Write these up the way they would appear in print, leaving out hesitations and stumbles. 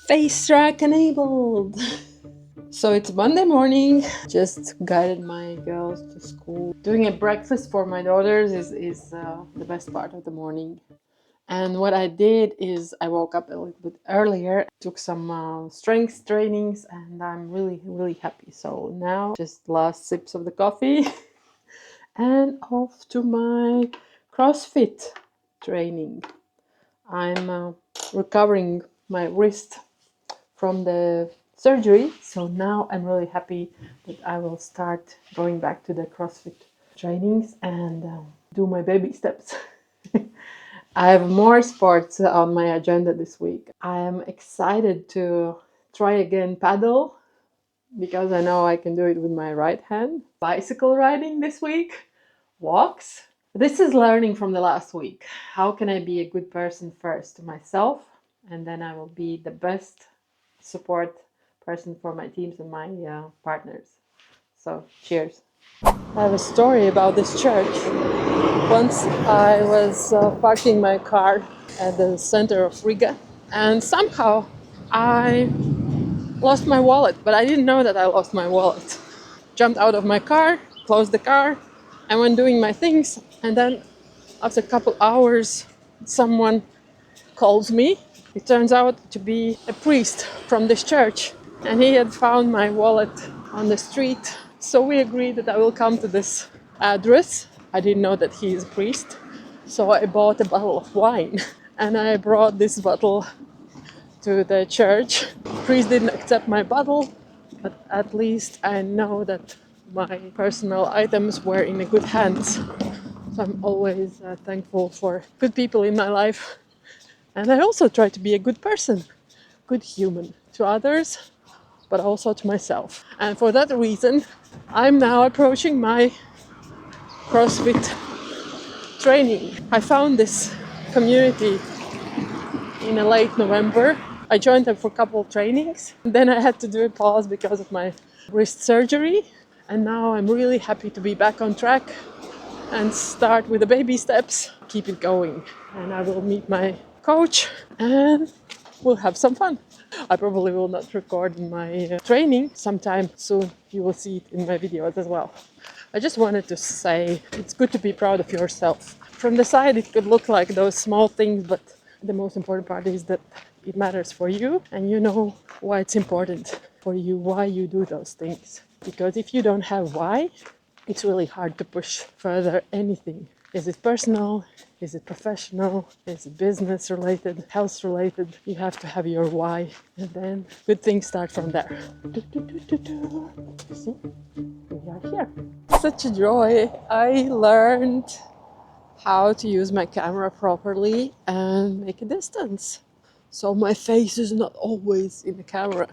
Face track enabled. So it's Monday morning. Just guided my girls to school. Doing a breakfast for my daughters is the best part of the morning. And what I did is I woke up a little bit earlier, took some strength trainings, and I'm really happy. So now just last sips of the coffee and off to my CrossFit training. I'm recovering my wrist from the surgery, so now I'm really happy that I will start going back to the CrossFit trainings and do my baby steps. I have more sports on my agenda this week. I am excited to try again paddle because I know I can do it with my right hand. Bicycle riding this week, walks. This is learning from the last week. How can I be a good person first to myself, and then I will be the best support person for my teams and my partners. So, cheers. I have a story about this church. Once I was parking my car at the center of Riga, and somehow I lost my wallet, but I didn't know that I lost my wallet. Jumped out of my car, closed the car, and went doing my things, and then after a couple hours, someone calls me. It turns out to be a priest from this church, and he had found my wallet on the street. So we agreed that I will come to this address. I didn't know that he is a priest, so I bought a bottle of wine and I brought this bottle to the church. The priest didn't accept my bottle, but at least I know that my personal items were in good hands. So I'm always thankful for good people in my life. And I also try to be a good person, good human to others, but also to myself. And for that reason, I'm now approaching my CrossFit training. I found this community in a late November. I joined them for a couple of trainings. Then I had to do a pause because of my wrist surgery. And now I'm really happy to be back on track and start with the baby steps, keep it going. And I will meet my coach and we'll have some fun. I probably will not record my training sometime soon. You will see it in my videos as well. I just wanted to say it's good to be proud of yourself. From the side, it could look like those small things, but the most important part is that it matters for you and you know why it's important for you, why you do those things. Because if you don't have why, it's really hard to push further anything. Is it personal? Is it professional? Is it business related? Health related? You have to have your why, and then good things start from there. See, we are here. Such a joy. I learned how to use my camera properly and make a distance. So my face is not always in the camera.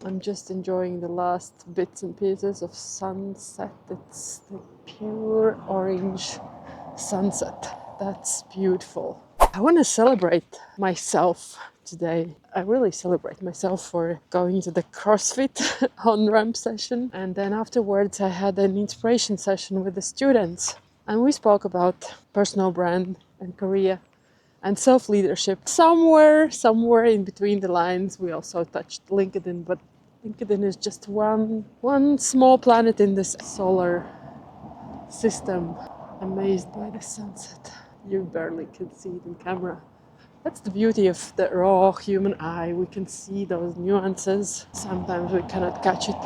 I'm just enjoying the last bits and pieces of sunset. It's the pure orange sunset. That's beautiful. I want to celebrate myself today. I really celebrate myself for going to the CrossFit on-ramp session. And then afterwards I had an inspiration session with the students. And we spoke about personal brand and career and self-leadership. Somewhere in between the lines, we also touched LinkedIn, but LinkedIn is just one small planet in this solar system. Amazed by the sunset. You barely can see it in camera. That's the beauty of the raw human eye. We can see those nuances. Sometimes we cannot catch it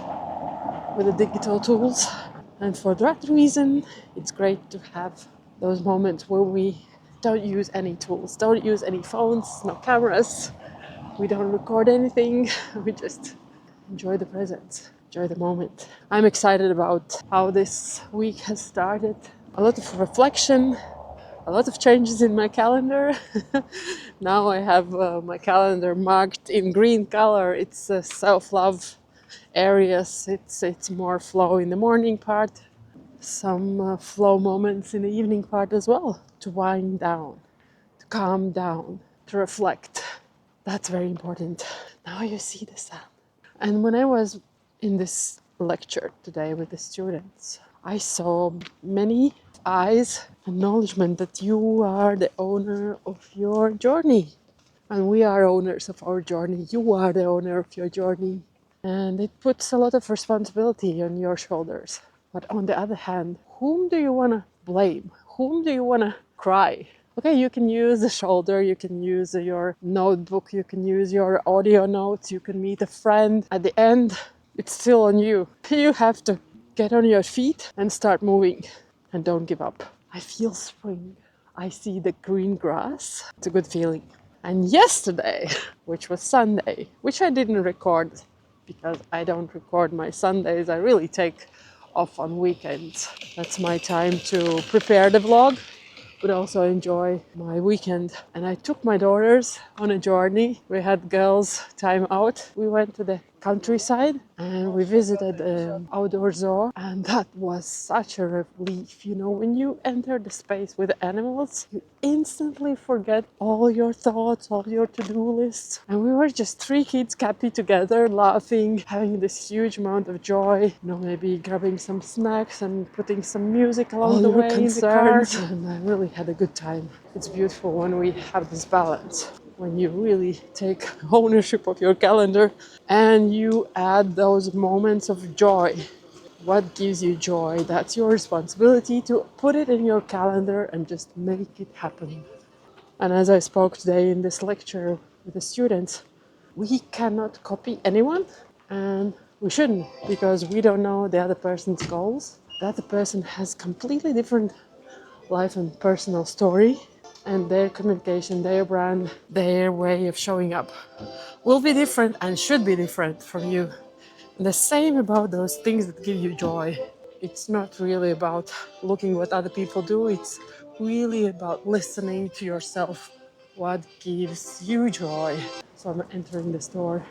with the digital tools. And for that reason, it's great to have those moments where we don't use any tools, don't use any phones, no cameras. We don't record anything. We just enjoy the present, enjoy the moment. I'm excited about how this week has started. A lot of reflection, a lot of changes in my calendar. Now I have my calendar marked in green color. It's self-love areas. It's more flow in the morning part, some flow moments in the evening part as well, to wind down, to calm down, to reflect. That's very important. Now you see the sun. And when I was in this lecture today with the students, I saw many eyes, acknowledgement that you are the owner of your journey. And we are owners of our journey. You are the owner of your journey. And it puts a lot of responsibility on your shoulders. But on the other hand, whom do you want to blame? Whom do you want to cry? Okay, you can use the shoulder, you can use your notebook, you can use your audio notes, you can meet a friend. At the end, it's still on you. You have to get on your feet and start moving. And don't give up. I feel spring. I see the green grass. It's a good feeling. And yesterday, which was Sunday, which I didn't record because I don't record my Sundays, I really take off on weekends. That's my time to prepare the vlog, but also enjoy my weekend. And I took my daughters on a journey. We had girls' time out. We went to the countryside and we visited the outdoor zoo, and that was such a relief. You know, when you enter the space with animals, you instantly forget all your thoughts, all your to-do lists. And we were just three kids happy together, laughing, having this huge amount of joy, you know, maybe grabbing some snacks and putting some music along the way in the car. And I really had a good time. It's beautiful when we have this balance, when you really take ownership of your calendar and you add those moments of joy. What gives you joy? That's your responsibility to put it in your calendar and just make it happen. And as I spoke today in this lecture with the students, we cannot copy anyone, and we shouldn't, because we don't know the other person's goals. The other person has completely different life and personal story, and their communication, their brand, their way of showing up will be different and should be different from you. And the same about those things that give you joy. It's not really about looking what other people do, it's really about listening to yourself. What gives you joy? So I'm entering the store.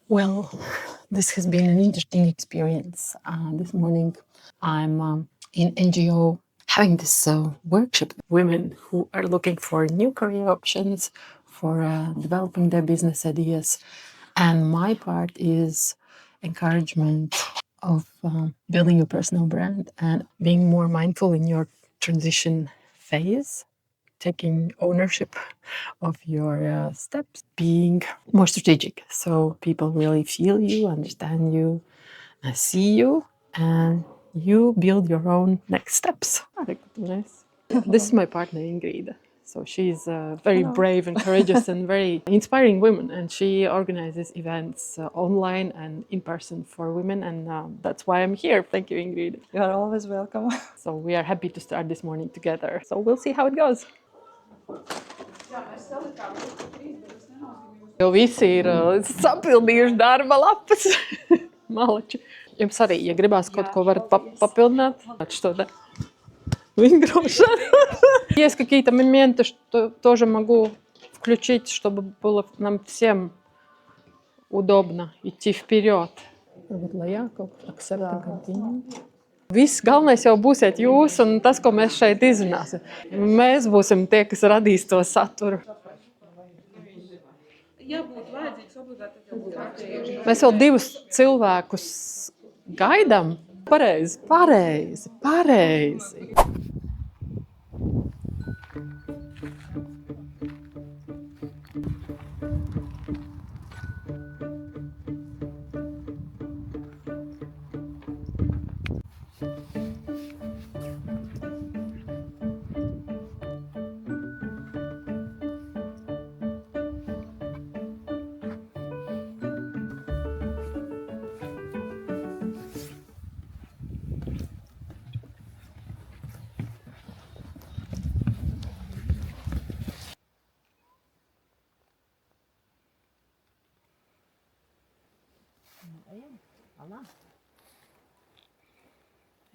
Well, this has been an interesting experience. This morning, I'm in NGO having this workshop with women who are looking for new career options, for developing their business ideas. And my part is encouragement of building your personal brand and being more mindful in your transition phase, taking ownership of your steps, being more strategic so people really feel you, understand you, see you, and you build your own next steps. Nice. This is my partner Ingrid. So she's very brave and courageous and very inspiring woman, and she organizes events online and in person for women, and that's why I'm here. Thank you, Ingrid. You are always welcome. So we are happy to start this morning together. So we'll see how it goes. Jo visi ir sapildījuši darba lapas. Malači. Jums arī, ja gribās kaut ko varat papildināt, что да. Есть какие-то моменты, что тоже могу включить, чтобы было нам всем удобно идти вперед. Viss galvenais jau būsiet jūs un tas, ko mēs šeit izrunāsim. Mēs būsim tie, kas radīs to saturu. Mēs vēl divus cilvēkus gaidām. Pareizi.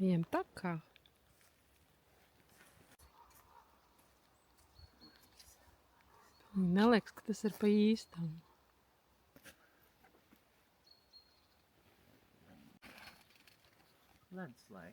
Ejam tā kā. Neliekas, ka tas ir pa īstam. Landslide.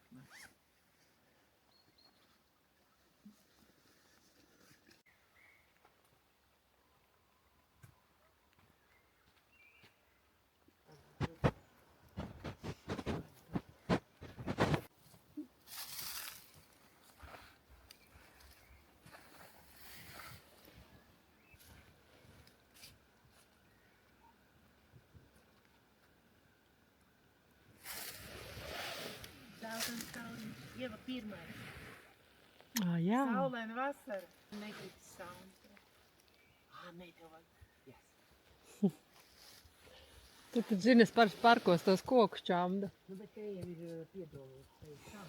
pirmais. Jā. Saulaina vasara. Negribu saundu. Nē, tev vajag. Yes. Tu pat zini, es parasti parkos tos kokus čamdu. Nu, bet te jau ir piedolīts. Te ir tā.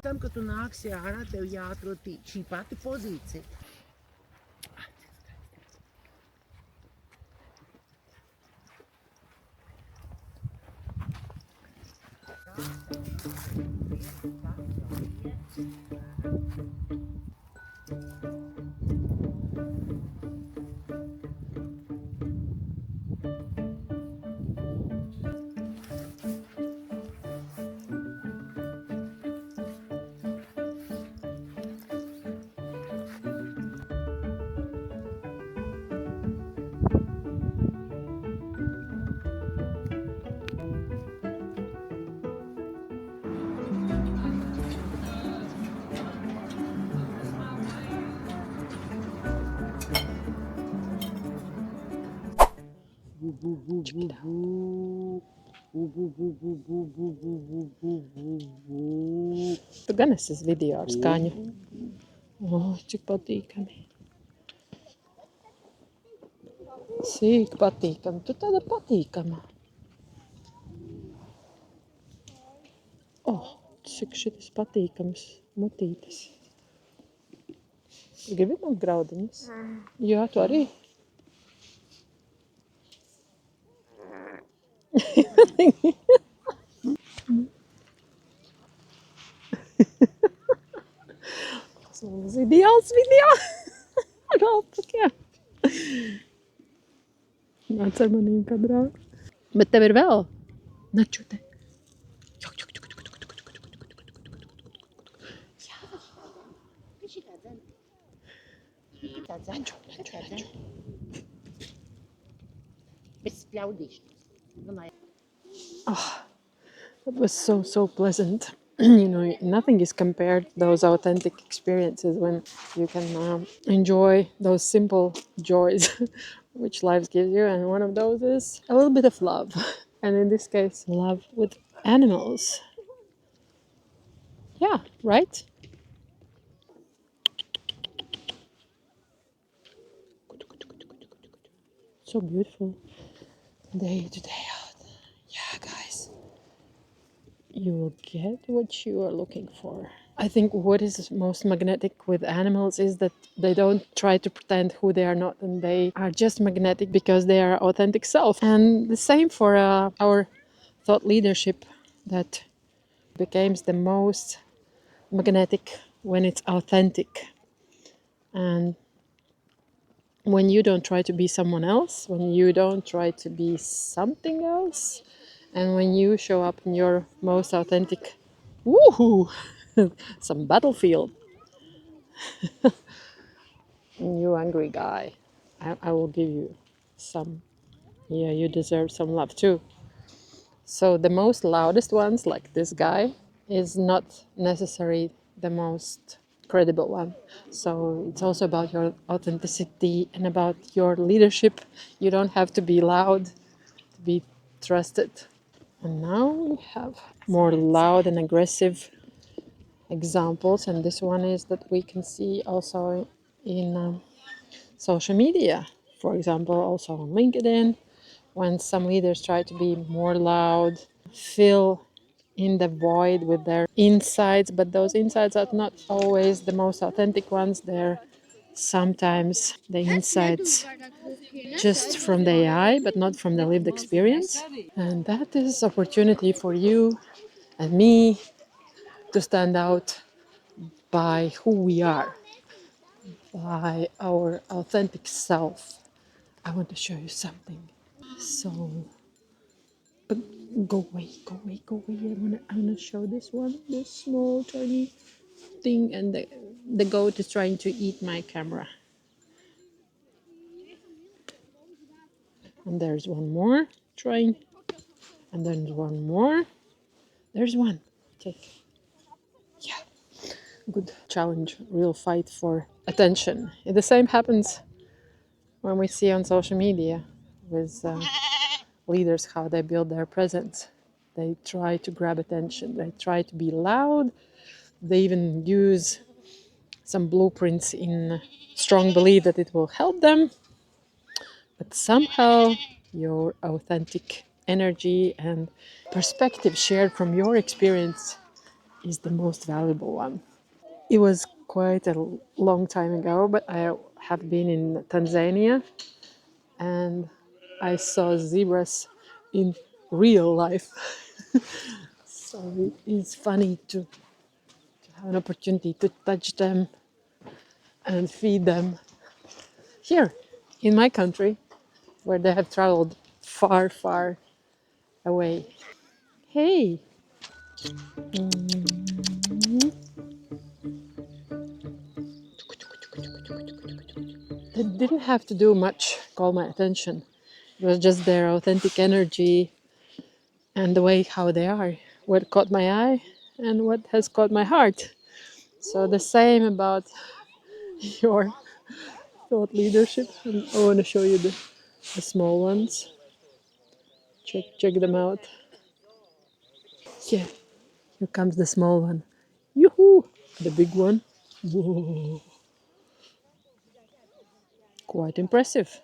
Tam, kad tu nāksi ārā, tev jāatrod šī pati pozīcija. Tu gan esi video ar skaņu. Cik patīkami. Sīk patīkami. Tu tāda patīkama. Cik šitas patīkams mutītes. Gribi man graudiņas? Jā, tu arī. Tas ir ideāls video. Ar alpakiem. Nāc ar manīm kadrā. Bet tev ir vēl? Načute. Oh, that was so pleasant. You know, nothing is compared to those authentic experiences when you can enjoy those simple joys which life gives you. And one of those is a little bit of love. And in this case, love with animals. Yeah, right? So beautiful. Day to day out. Yeah, guys. You will get what you are looking for. I think what is most magnetic with animals is that they don't try to pretend who they are not, and they are just magnetic because they are authentic self. And the same for our thought leadership, that becomes the most magnetic when it's authentic. And when you don't try to be someone else, when you don't try to be something else, and when you show up in your most authentic, woohoo, some battlefield, you angry guy, I will give you some, yeah, you deserve some love too. So the most loudest ones, like this guy, is not necessarily the most credible one. So it's also about your authenticity and about your leadership. You don't have to be loud to be trusted. And now we have more loud and aggressive examples, and this one is that we can see also in social media, for example, also on LinkedIn, when some leaders try to be more loud, fill in the void with their insights, but those insights are not always the most authentic ones. They're sometimes the insights just from the AI, but not from the lived experience. And that is opportunity for you and me to stand out by who we are, by our authentic self. I want to show you something. So, but go away, go away, go away. I wanna show this one, this small tiny thing, and the goat is trying to eat my camera. And there's one more trying, and there's one more. There's one. Take. Yeah, good challenge, real fight for attention. The same happens when we see on social media with leaders how they build their presence. They try to grab attention, they try to be loud, they even use some blueprints in strong belief that it will help them, but somehow your authentic energy and perspective shared from your experience is the most valuable one. It was quite a long time ago, but I have been in Tanzania and I saw zebras in real life. So it's funny to have an opportunity to touch them and feed them here in my country, where they have traveled far, far away. Hey, they didn't have to do much, call my attention. It was just their authentic energy and the way how they are, what caught my eye and what has caught my heart. So the same about your thought leadership. I want to show you the small ones. Check them out. Yeah, here comes the small one. Yoo-hoo! The big one. Whoa, quite impressive.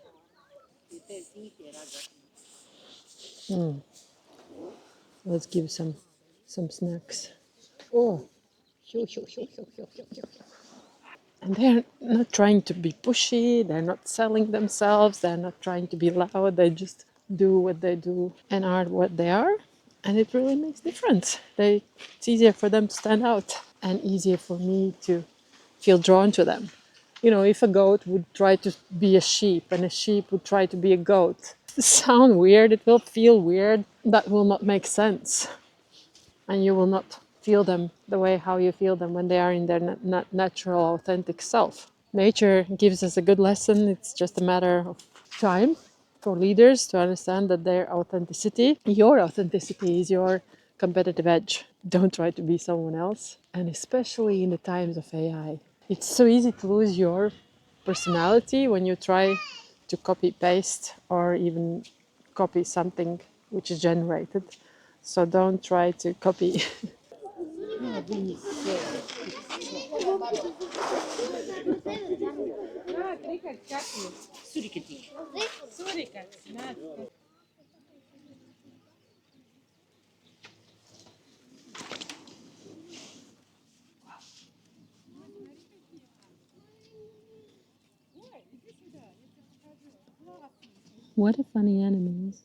Let's give some snacks. Oh, And they're not trying to be pushy, they're not selling themselves, they're not trying to be loud, they just do what they do and are what they are. And it really makes difference. It's easier for them to stand out and easier for me to feel drawn to them. You know, if a goat would try to be a sheep and a sheep would try to be a goat, it sound weird, it will feel weird, that will not make sense. And you will not feel them the way how you feel them when they are in their natural, authentic self. Nature gives us a good lesson. It's just a matter of time for leaders to understand that your authenticity is your competitive edge. Don't try to be someone else. And especially in the times of AI, it's so easy to lose your personality when you try to copy paste or even copy something which is generated. So don't try to copy. What a funny animals.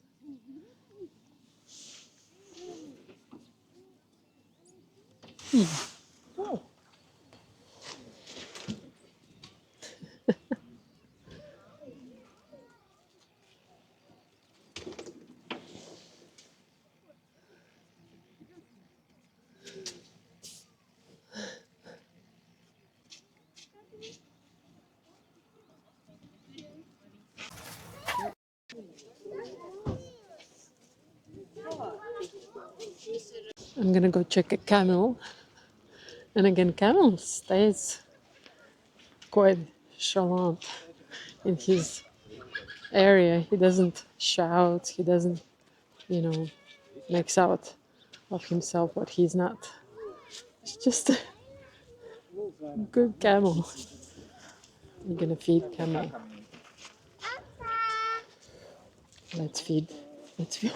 I'm gonna go check a camel. And again, camel stays quite chalant in his area. He doesn't shout, he doesn't, you know, makes out of himself what he's not. It's just a good camel. I'm gonna feed camel. Let's feed. Let's feed.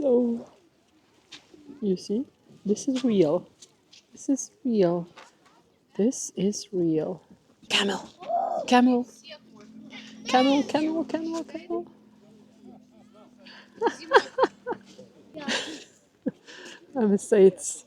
So, you see, this is real. This is real. This is real. Camel. Camel. Camel, camel, camel, camel. I must say it's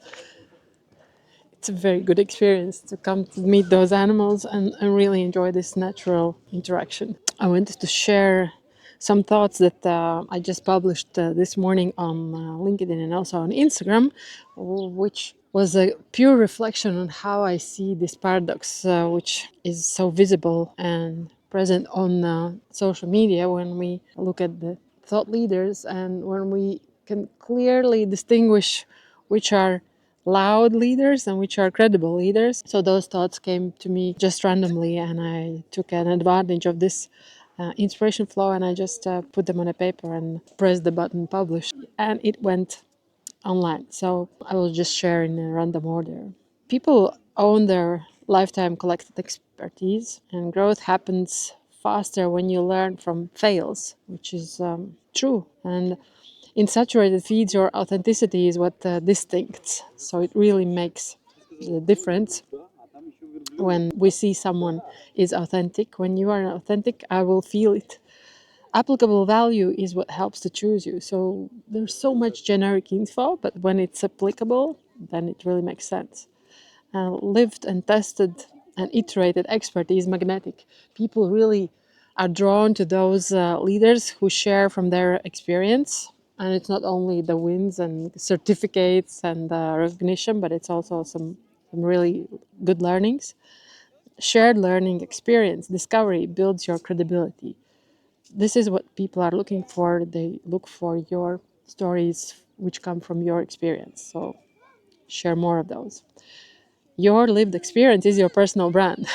a very good experience to come to meet those animals and really enjoy this natural interaction. I wanted to share some thoughts that I just published this morning on LinkedIn and also on Instagram, which was a pure reflection on how I see this paradox, which is so visible and present on social media when we look at the thought leaders and when we can clearly distinguish which are loud leaders and which are credible leaders. So those thoughts came to me just randomly, and I took an advantage of this inspiration flow and I just put them on a paper and pressed the button publish, and it went online. So I will just share in a random order. People own their lifetime collected expertise, and growth happens faster when you learn from fails, which is true. And in saturated feeds, your authenticity is what distincts. So it really makes the difference when we see someone is authentic. When you are authentic, I will feel it. Applicable value is what helps to choose you. So there's so much generic info, but when it's applicable, then it really makes sense. Lived and tested and iterated expertise magnetic. People really are drawn to those leaders who share from their experience. And it's not only the wins and certificates and recognition, but it's also some really good learnings. Shared learning experience, discovery builds your credibility. This is what people are looking for. They look for your stories which come from your experience. So share more of those. Your lived experience is your personal brand.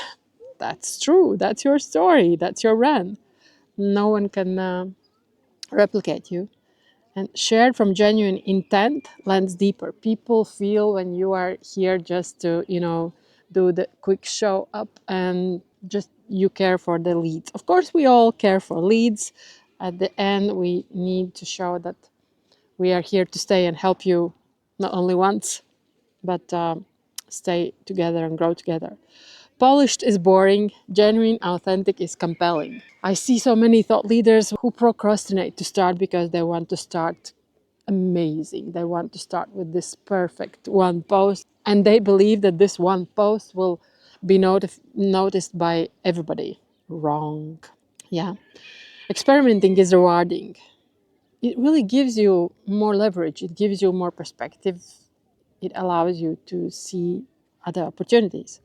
That's true. That's your story. That's your brand. No one can replicate you. And shared from genuine intent lands deeper. People feel when you are here just to, do the quick show up and just you care for the leads. Of course, we all care for leads. At the end, we need to show that we are here to stay and help you not only once, but stay together and grow together. Polished is boring, genuine, authentic is compelling. I see so many thought leaders who procrastinate to start because they want to start amazing. They want to start with this perfect one post, and they believe that this one post will be noticed by everybody. Wrong. Yeah. Experimenting is rewarding. It really gives you more leverage, it gives you more perspective, it allows you to see other opportunities.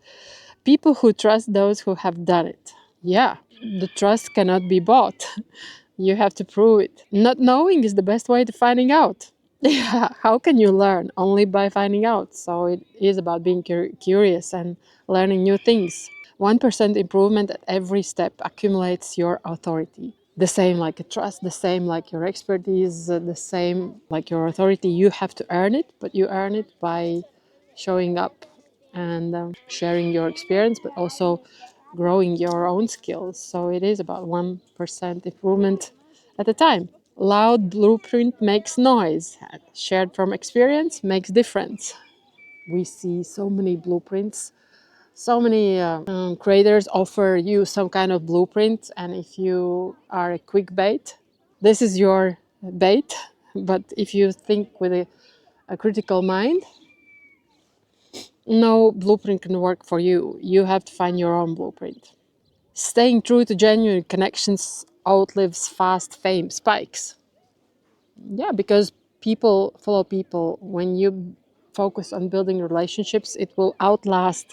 People who trust those who have done it. Yeah, the trust cannot be bought. You have to prove it. Not knowing is the best way to finding out. Yeah, how can you learn? Only by finding out. So it is about being curious and learning new things. 1% improvement at every step accumulates your authority. The same like a trust, the same like your expertise, the same like your authority. You have to earn it, but you earn it by showing up and sharing your experience, but also growing your own skills. So it is about 1% improvement at a time. Loud blueprint makes noise. Shared from experience makes difference. We see so many blueprints. So many creators offer you some kind of blueprint, and if you are a quick bait, this is your bait. But if you think with a critical mind, no blueprint can work for you. You have to find your own blueprint. Staying true to genuine connections outlives fast fame spikes. Yeah, because people follow people. When you focus on building relationships, it will outlast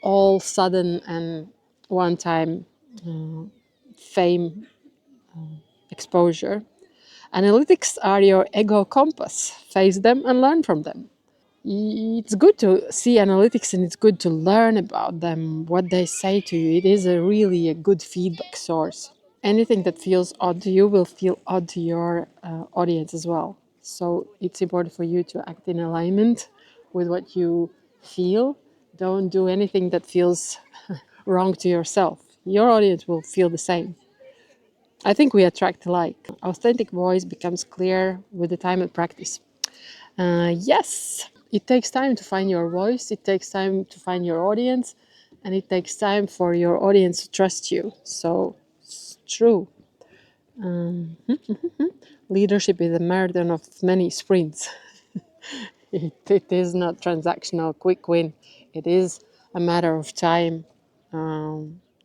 all sudden and one time fame exposure. Analytics are your ego compass. Face them and learn from them. It's good to see analytics and it's good to learn about them, what they say to you. It is really a good feedback source. Anything that feels odd to you will feel odd to your audience as well. So it's important for you to act in alignment with what you feel. Don't do anything that feels wrong to yourself. Your audience will feel the same. I think we attract alike. Authentic voice becomes clear with the time and practice. Yes, it takes time to find your voice, it takes time to find your audience, and it takes time for your audience to trust you. So it's true. Leadership is a marathon of many sprints. It is not transactional, quick win. It is a matter of time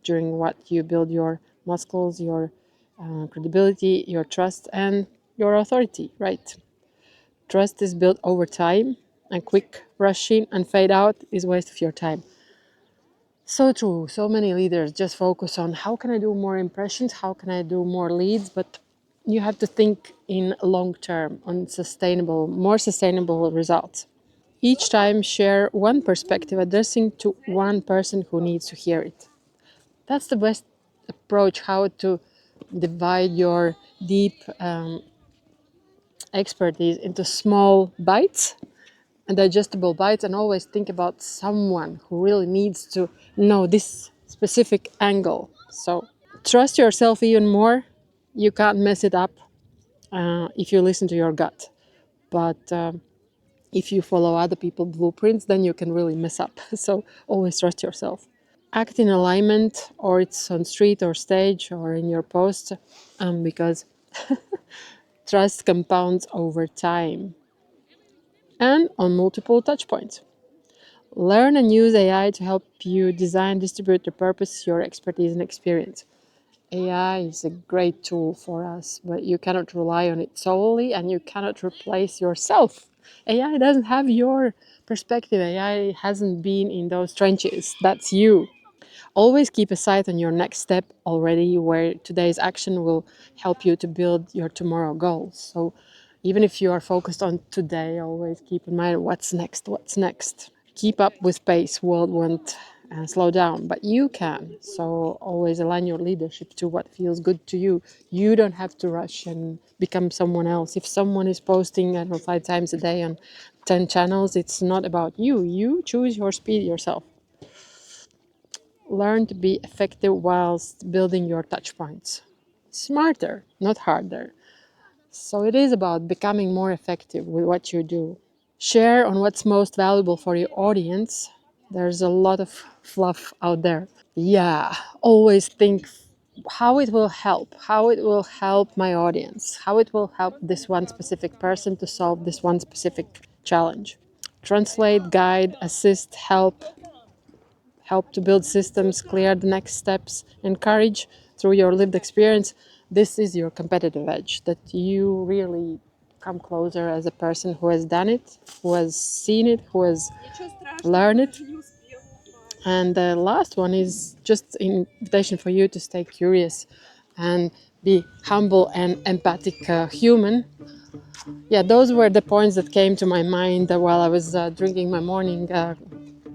during what you build your muscles, your credibility, your trust, and your authority, right? Trust is built over time, and quick rushing and fade out is waste of your time. So true. So many leaders just focus on how can I do more impressions, how can I do more leads, but you have to think in long term on more sustainable results. Each time share one perspective addressing to one person who needs to hear it. That's the best approach how to divide your deep expertise into small bites and digestible bites, and always think about someone who really needs to know this specific angle. So trust yourself even more. You can't mess it up if you listen to your gut. But if you follow other people's blueprints, then you can really mess up. So always trust yourself. Act in alignment, or it's on street or stage or in your post, because trust compounds over time and on multiple touch points. Learn and use AI to help you design, distribute, repurpose your expertise and experience. AI is a great tool for us, but you cannot rely on it solely and you cannot replace yourself. AI doesn't have your perspective. AI hasn't been in those trenches. That's you. Always keep a sight on your next step already, where today's action will help you to build your tomorrow goals. So even if you are focused on today, always keep in mind what's next, what's next. Keep up with pace. World won't slow down, but you can. So always align your leadership to what feels good to you. You don't have to rush and become someone else. If someone is posting, I don't know, 5 times a day on 10 channels, it's not about you. You choose your speed yourself. Learn to be effective whilst building your touch points. Smarter, not harder. So it is about becoming more effective with what you do. Share on what's most valuable for your audience. There's a lot of fluff out there. Yeah, always think how it will help my audience, how it will help this one specific person to solve this one specific challenge. Translate, guide, assist, help to build systems, clear the next steps, encourage through your lived experience. This is your competitive edge, that you really come closer as a person who has done it, who has seen it, who has learned it. And the last one is just an invitation for you to stay curious and be humble and empathic human. Yeah, those were the points that came to my mind while I was drinking my morning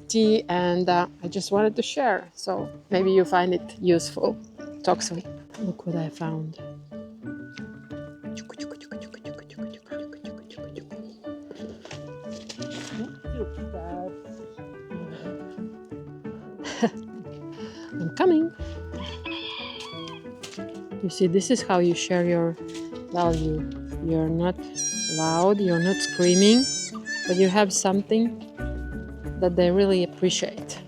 tea, and I just wanted to share. So maybe you find it useful. Talk soon. Look what I found. I'm coming. You see, this is how you share your value. You're not loud, you're not screaming, but you have something that they really appreciate.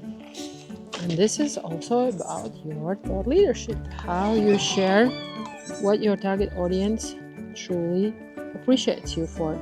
And this is also about your thought leadership, how you share what your target audience truly appreciates you for.